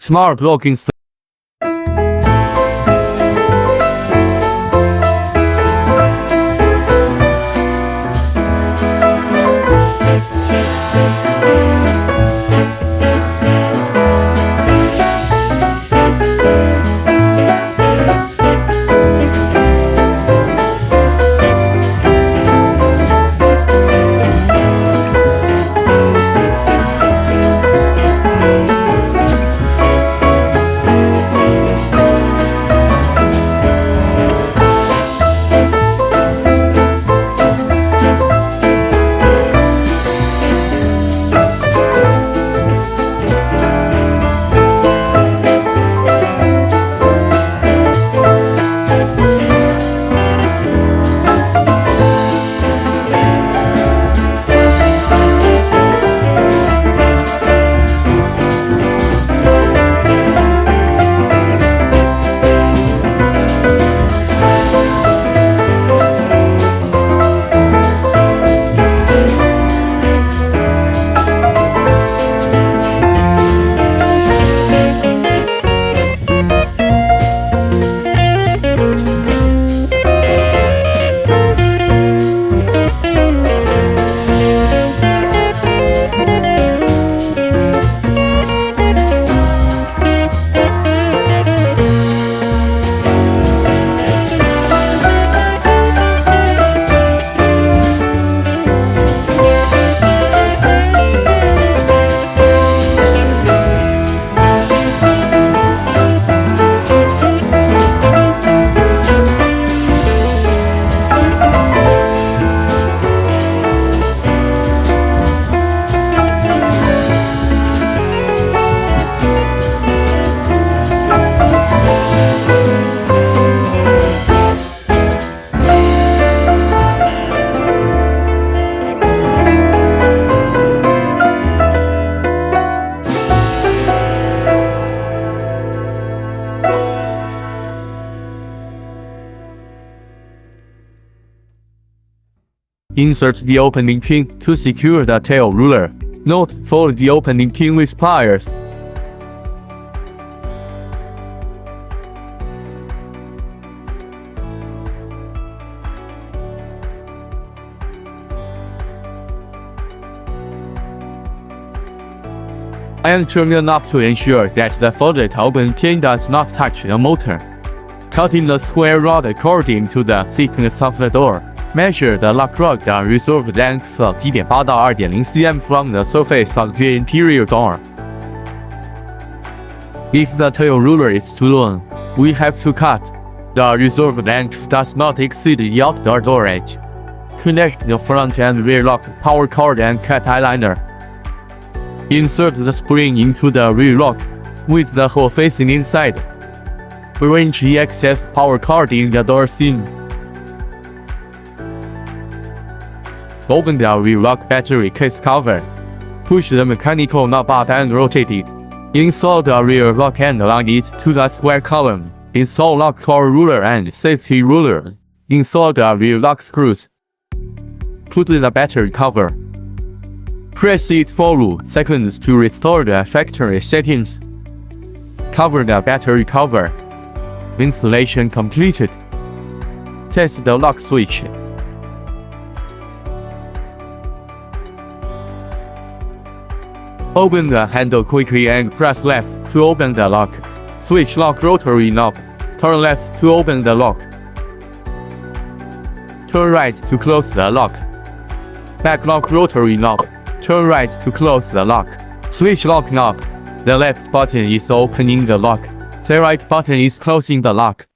Smart locking. Insert the opening pin to secure the tail ruler. Note: fold the opening pin with pliers. And turn the knob to ensure that the folded open pin does not touch the motor. Cut in the square rod according to the thickness of the door. Measure the lock rod reserved length of 1.8到 2.0 cm from the surface of the interior door. If the tail ruler is too long, we have to cut. The reserved length does not exceed the outdoor door edge. Connect the front and rear lock power cord and cat eyeliner. Insert the spring into the rear lock, with the hole facing inside. Arrange the excess power cord in the door seam. Open the rear lock battery case cover. Push the mechanical knob up and rotate it. Install the rear lock and align it to the square column. Install lock core ruler and safety ruler. Install the rear lock screws. Put the battery cover. Press it for 2 seconds to restore the factory settings. Cover the battery cover. Installation completed. Test the lock switch. Open the handle quickly and press left to open the lock. Switch lock rotary knob. Turn left to open the lock. Turn right to close the lock. Back lock rotary knob. Turn right to close the lock. Switch lock knob. The left button is opening the lock. The right button is closing the lock.